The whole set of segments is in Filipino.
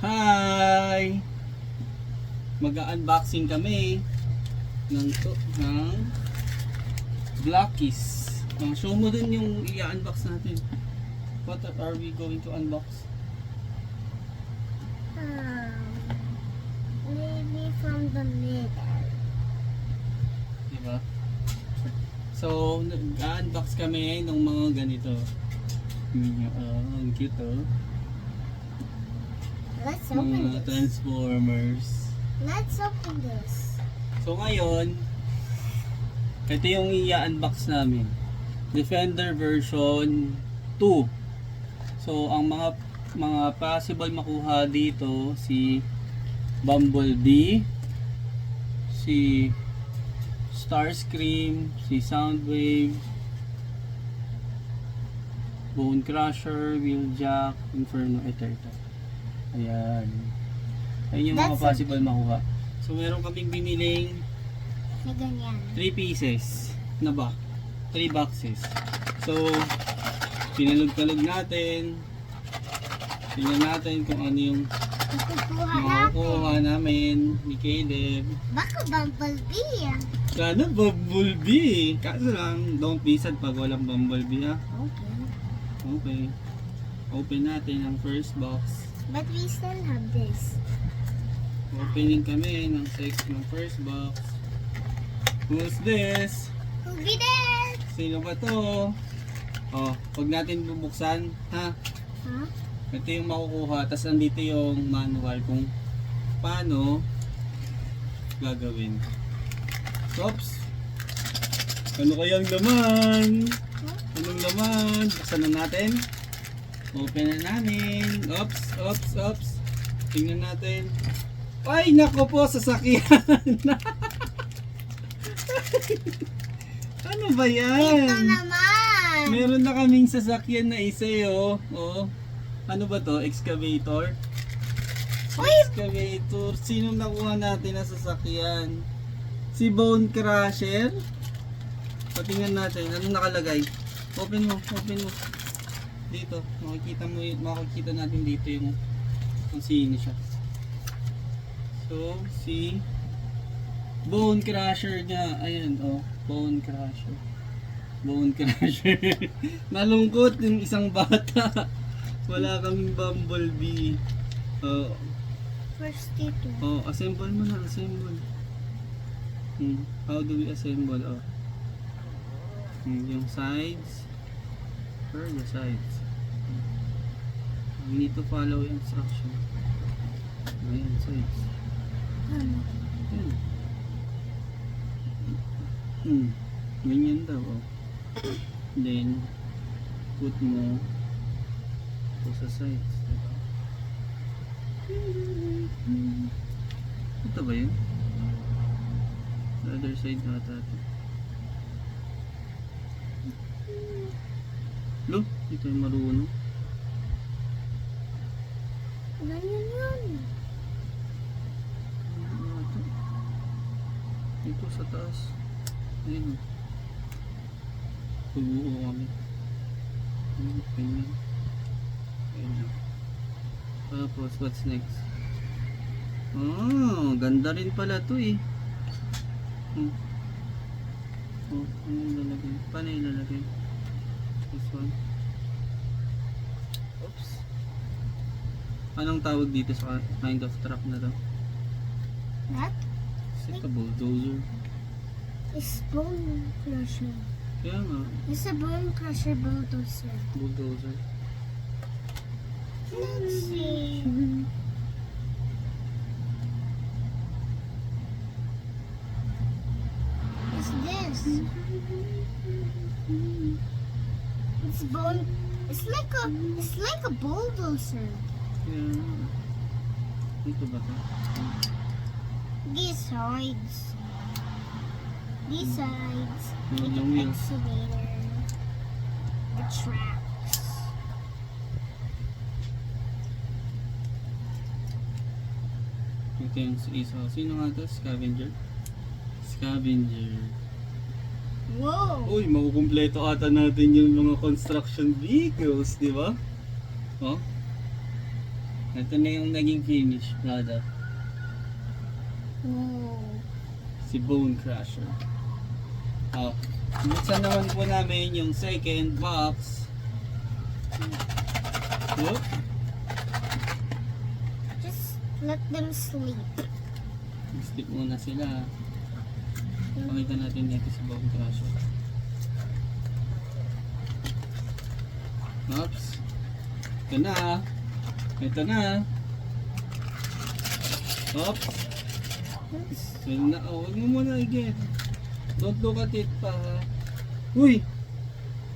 Hi! Mag-unboxing kami ng Blockies. Show mo dun yung i-unbox natin. What are we going to unbox? Maybe from the middle. Diba? So, nag-unbox kami ng mga ganito. Ang cute oh. Let's open Mga this. Transformers. Let's open this. So ngayon, ito yung i-unbox namin. Defender version 2. So ang mga possible makuha dito si Bumblebee, si Starscream, si Soundwave, Bone Crusher, Wheeljack, Inferno, ito. Ayan. Ayun yung mga possible makuha. So meron kaming biniling Na ganyan. 3 pieces na ba? 3 boxes. So pinalog-talog natin. Tingnan natin kung ano yung Makukuha natin. makukuha namin ni Caleb. Baka Bumblebee. Sana Bumblebee. Kaso lang, don't be sad pag walang Bumblebee ha. Okay. Okay. Open natin ang first box. But we still have this. Opening kami ng first box. Who's this? Who'll be there? Sino ba to? Oh, huwag natin bubuksan, ha? Huh? Ito yung makukuha, tapos andito yung manual kung paano gagawin. Oops! Ano kayang laman? Anong laman? Buksan na natin. Open na namin. Oops. Tingnan natin. Ay, nako po, sasakyan. Ano ba yan? Ito naman. Meron na kaming sasakyan na isa oh. Oh. Ano ba to? Excavator? Uy! Excavator. Sino nakuha natin na sasakyan? Si Bone Crusher? Patingnan natin. Ano nakalagay? Open mo. Dito. Makikita natin dito yung kung sino siya. So, si Bone Crusher niya. Ayan, oh. Bone Crusher. Nalungkot yung isang bata. Wala kaming Bumblebee. Oh. First dito. Oh, assemble mo na, assemble. How do we assemble? Oh. Yung sides. Where are the sides? We need to follow instruction. Ayan, sides. Ano? Ayan. Ganyan daw, oh. Then, put mo ito sa sides. Diba? Ito ba yun? The other side ata ito. Lo, ito yung marunong. Ganyan yun. Ano ito? Ito sa taas. Ayun. Pubuo kami. Ganyan. Ayun. Tapos, what's next? Oh, ganda rin pala to eh. Oh, ano yung lalagay? Paano yung lalagay? This one. Oops. Anong tawag dito sa kind of truck na to? That Is it a bulldozer? is Bone Crusher. Kaya nga, It's a Bone Crusher bulldozer. bulldozer. Let's see. What's this? It's bone. It's like a bulldozer. Kaya nga. Ito ba to? These sides. These sides. Yung Like an wheels. excavator. The tracks. Ito yung isa. Sino nga to? Scavenger? Scavenger. Whoa! Uy, makukumpleto ata natin yung mga construction vehicles, di ba? Oh. Ito na yung naging finish product. Whoa. Si Bone Crusher. Oh, buksan naman po namin yung second box. Oh, Just let them sleep. stick muna sila. Pakita natin dito si Bone Crusher. Oops. Ito na. Ito na. Oops. So na, oh, huwag mo muna i-get. Don't look at it pa. Uy!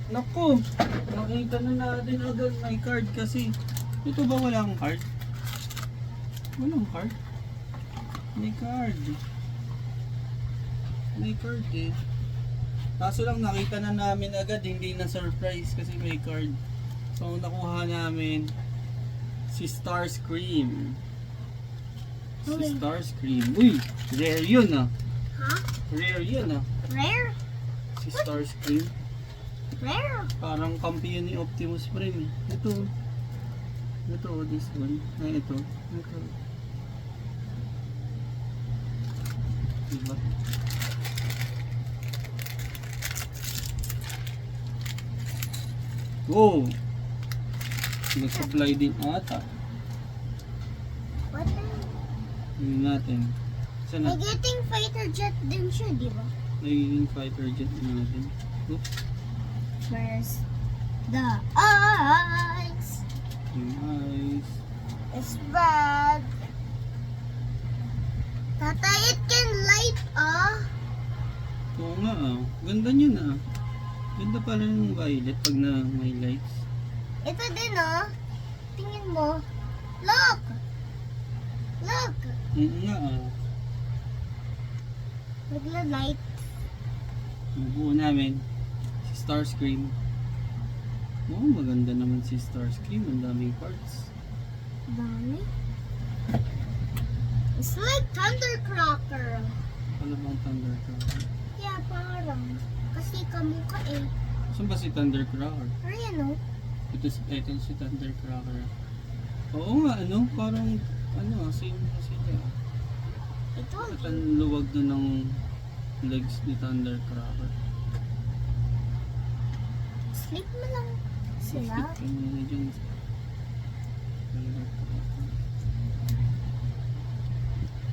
Naku! Nakita na natin agad may card kasi. Ito ba walang card? Walang card? May card. May card eh. Kaso lang nakita na namin agad, hindi na surprise kasi may card. So nakuha namin si Starscream. Si Uy. Starscream. Uy! Rare yun ah. Huh? Rare yun ah. Rare? Si Starscream. Rare? Parang kampiyon ni Optimus Prime eh. Ito. Ito, this one. Ay, ito. Ito. Diba? Wow! Nag-supply din ata. What the? Yun natin. Saan na? May getting fighter jet din siya, di ba? Nagiging fighter jet din natin. Oops. Where's the eyes? Yung eyes. It's bad. Tata, it can light Oo nga ah. Ganda niya na. Ganda pala ng violet pag na may lights. Ito din Tingin mo. Look! Look! Oo nga ah. Nagla-light. Yung buo namin. Si Starscream. Oo, maganda naman si Starscream. Ang daming parts. Dami. It's like Thundercracker. Ano bang Thundercracker? Yeah, parang. Kasi kamukha eh. Saan ba si Thundercracker? Ayan Ito si Thundercracker. Oo nga, ano? Parang, same na sila. Ito. At ang luwag doon ng legs ni Thundercracker. Sleep mo lang sila. Sleep ka muna dyan. Thundercracker.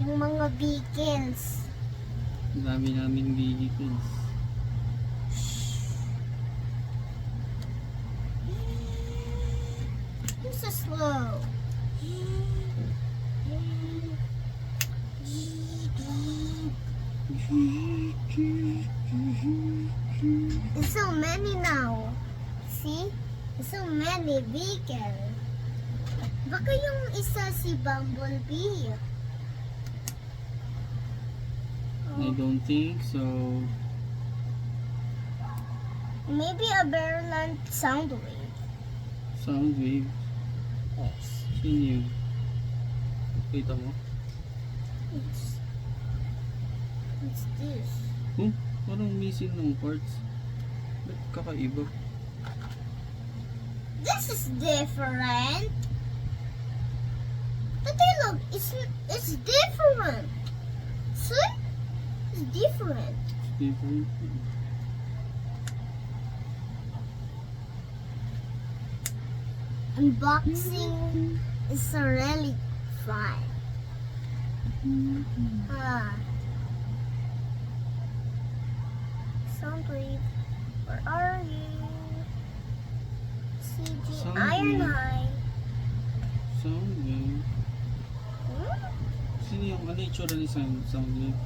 Yung mga vehicles. Ang dami naming vehicles. You're so slow. There's so many now. See? There's so many vehicles. Baka yung isa si Bumblebee. I don't think so. Maybe a Berland Soundwave. Soundwave. Yes. Sino yun? Kita mo? What's this? Oh, parang missing ng parts. Ba't kakaiba? This is different. But look, it's different. See? It's different. It's different. Unboxing is really fun. Soundwave, where are you? CG Soundwave. Ironhide. Soundwave. Sino yung ano yung itsura ni Soundwave?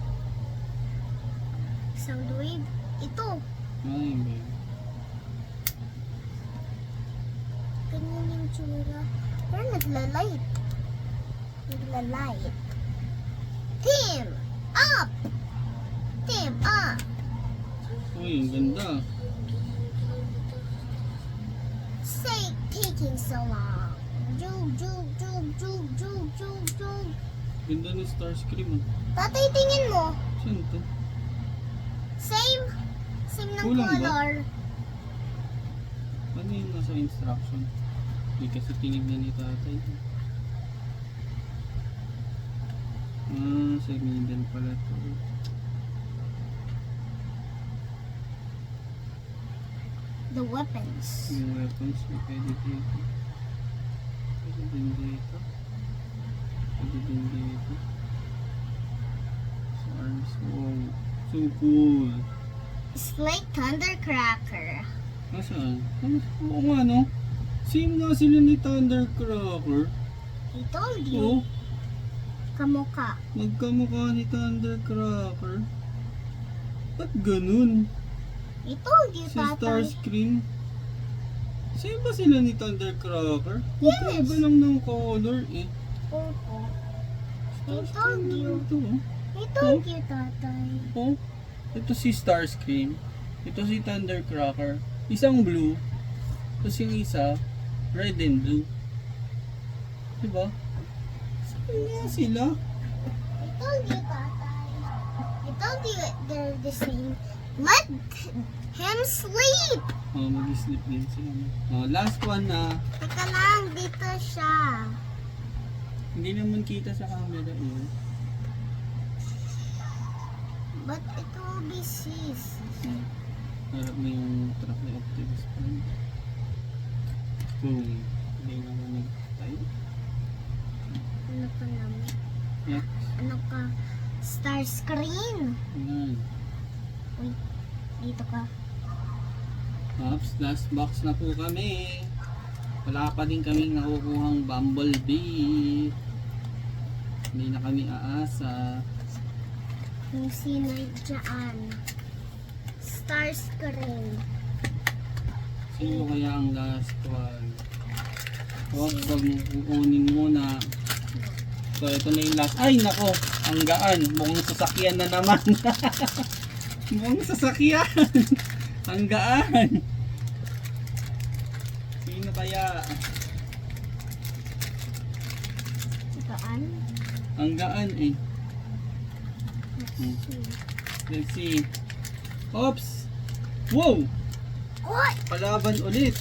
Soundwave. Ito. Ay, ba yun? Ganyan yung tsura. Pero nagla-light. Nagla-light. Team up! Team up! Uy, ang ganda. Say taking so long. Jug, jug, jug, jug, jug, jug, jug. Ganda ni Starscream ah. Tatay, tingin mo. Saan to? Same. Same ng Kulang ba? color. Ano yung nasa instruction? Hindi kasi tinignan ni tatay. sa middle pala to. The weapons. Yung weapons na pwede dito. Pwede din dito. Pwede din dito. So arms. Wow. So cool. It's like Thundercracker. Nasaan? Oo nga no. Same nga sila ni Thundercracker. I told you. Oo. Kamukha. Magkamukha ni Thundercracker. Ba't ganun? I told you, Si Tatay. Starscream. Same ba sila ni Thundercracker? Yes. Magkaiba lang ng color eh. Opo. I told Starscream you. naman to, oh. I told you, Tatay. Oh, ito si Starscream. Ito si Thundercracker. Isang blue. Tapos yung isa, red and blue. Diba? Same nga sila. I told you, Tatay. I told you they're the same. Let him sleep. Oh, mag-sleep din sila. Oh, last one na. Teka lang, dito siya. Hindi naman kita sa camera eh. But it will be sis. Hmm. Harap mo yung truck ni Optimus Prime. Boom. Hindi naman nag-tayo. Ano ka naman? Yeah. Ano ka? Starscream. Ayan. Uy, dito ka. Ops, last box na po kami. Wala pa din kaming nakukuhang Bumblebee. Hindi na kami aasa. Yung sinay dyan. Starscream. Sino kaya ang last one? Huwag kukunin muna. So ito na yung last. Ay nako, ang gaan. Mukhang sasakyan na naman. Mukhang sasakyan. Ang gaan. Sino kaya? Saan? Ang gaan eh. Let's see. Let's see. Oops! Wow! What? Palaban ulit.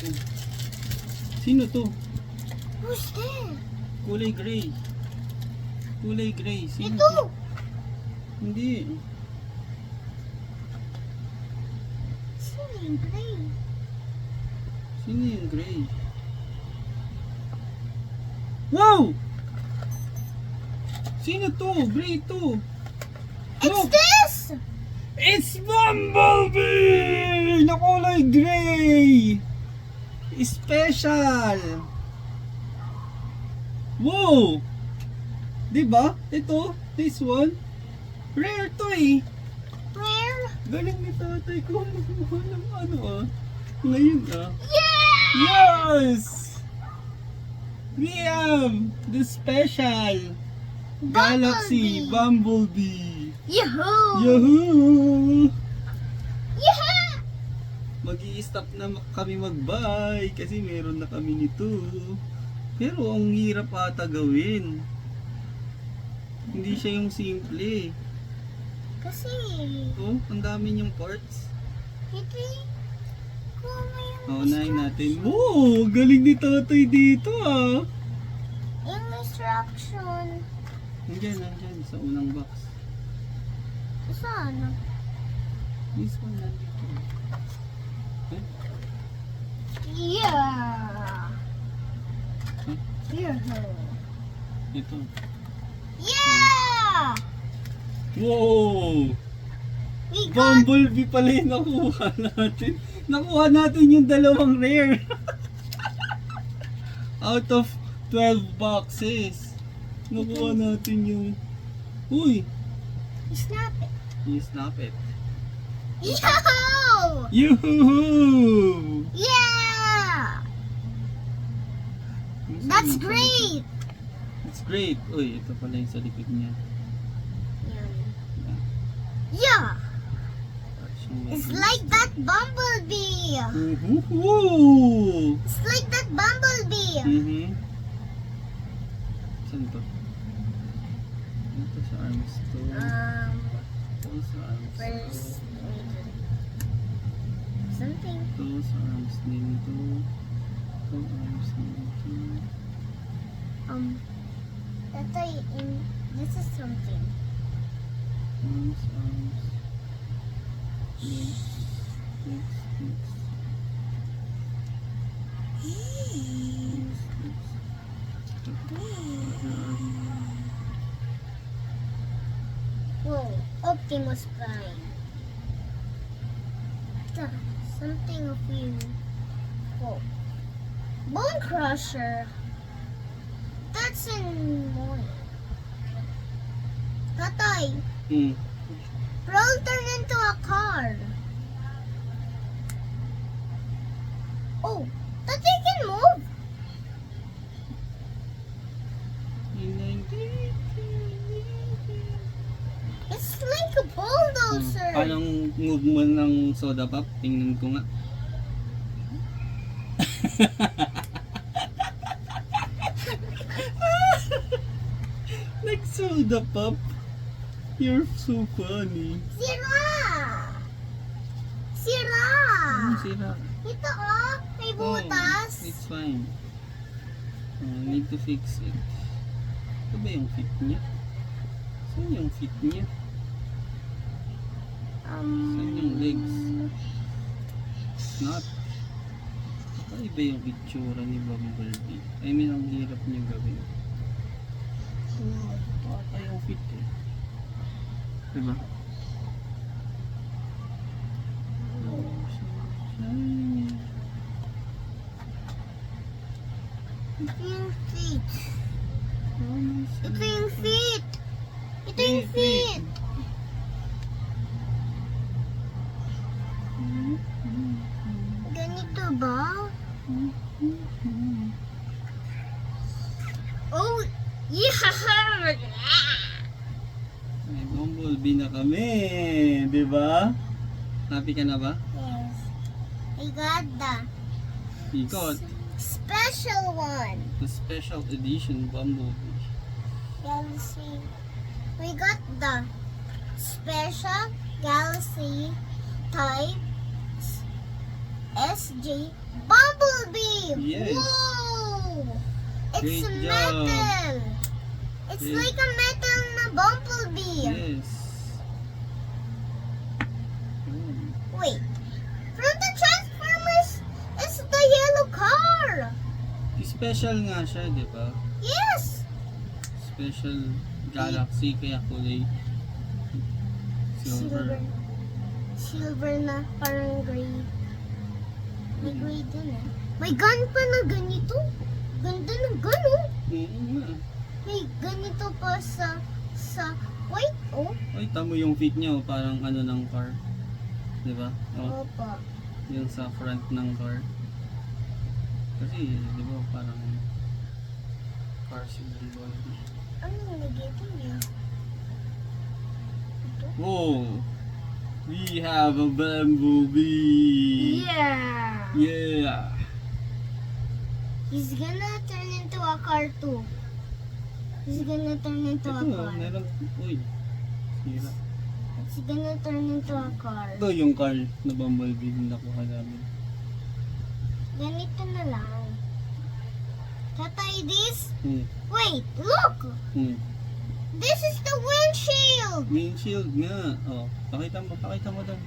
Sino to? Who's there? Kulay gray. Kulay gray. Sino Ito! to? Hindi. Sino yung gray? Sino yung gray? Wow! Sino to? Gray to. It's Look! this! It's Bumblebee! Na kulay gray! Special! Wow! Diba? Ito, this one. Rare to eh. Where? Galing ni tatay ko magmukha ng ano ah. Ngayon ah. Yeah! Yes! We have the special Galaxy Bumblebee. Yahoo! Yahoo! Yeah! Mag-i-stop na kami mag-buy kasi meron na kami nito. Pero ang hirap ata gawin. Hindi siya yung simple. Kasi, Oh, ang dami niyang parts. hindi ko yung Paunahin natin. Oh, galing ni tatay dito ah. yung instruction. Nandiyan sa unang box. Saan? This one nandito. Eh? Yeah! Huh? Yahoo! Ito. Yeah! Wow! We got Bumblebee pala yung nakuha natin. Nakuha natin yung dalawang rare. Out of 12 boxes. Nakuha natin yung... Uy! snap it. You snap it. Yahoo! Yoo-hoo! Yeah! That's great! That's great. Uy, ito pala yung sa likod niya. Yeah! Action It's weapons. like that bumblebee! Ooh! It's like that bumblebee! Mhm. Saan to? Ito sa arms to. Ito sa arms to. First, something. Ito sa arms nito. Ito arms nito. Tatay, this is something. Arms. Legs. Whoa, Optimus Prime. Something of you. Whoa. Bone Crusher. That's annoying. Tatay, Roll turned into a car. Oh, Tatay can move. It's like a bulldozer. Anong move mo ng soda pop? Tingnan ko nga. Like soda pop. You're so funny. Sira! Sira! Sira. Ito oh, may butas. It's fine. Need to fix it. Ito ba yung fit niya? Saan yung fit niya? Saan yung legs? Not. Baka iba yung itsura ni Bumblebee. I mean, ang hirap niya gawin. Baka yung fit eh. Diba? Ito yung feet. Ito yung feet. Ito yung feet. Ganito ba? Oh, yeah! May Bumblebee na kami. Diba? Happy ka na ba? Yes. I got the Ikot. special one. The special edition Bumblebee. Galaxy. We got the special Galaxy type SG Bumblebee. Yes. Whoa! It's Great a job. metal. It's Yes. like a metal na Bumblebee. Yes. Wait. From the Transformers, it's the yellow car. Special nga siya, di ba? Yes. Special Galaxy, kaya kulay silver. Silver na, parang gray. May gray din eh. May gun pa na ganito. Ganda ng gun oh. Oo nga. May ganito pa sa white oh. Ay, tamo yung feet niya, oh, parang ano ng car. Di ba? Oh, Opo. yung sa front ng car. Kasi, di ba, parang car si Bumblebee. Ano nilagay ito niya? Ito? Whoa! We have a Bumblebee! Yeah. Yeah! He's gonna turn into a car too. He's gonna turn into a Ito, car. meron, uy, sira. He's gonna turn into a car. Ito yung car na Bumblebee na nakuha namin. Ganito na lang. Tatay, this? Hmm. Wait, look! This is the windshield! Windshield nga. Oh, pakita mo daw.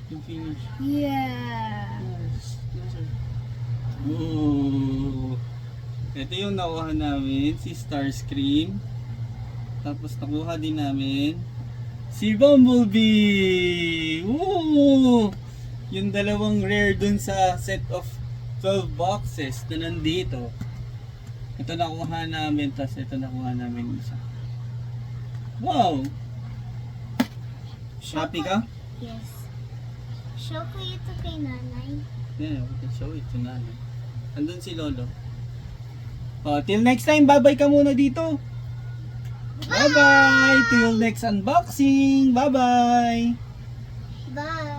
Yung finish. Yeah. Yes. Whoa. Ito yung nakuha namin, si Starscream. Tapos nakuha din namin si Bumblebee. Woo! Yung dalawang rare dun sa set of 12 boxes na nandito. Ito nakuha namin, tapos ito nakuha namin isa. Wow! Happy ka? Yes. Show ko ito kay nanay. Yeah, we can show it to nanay. Andun si Lolo. Oh, till next time, bye-bye ka muna dito. Bye-bye! Till next unboxing. Bye-bye! Bye.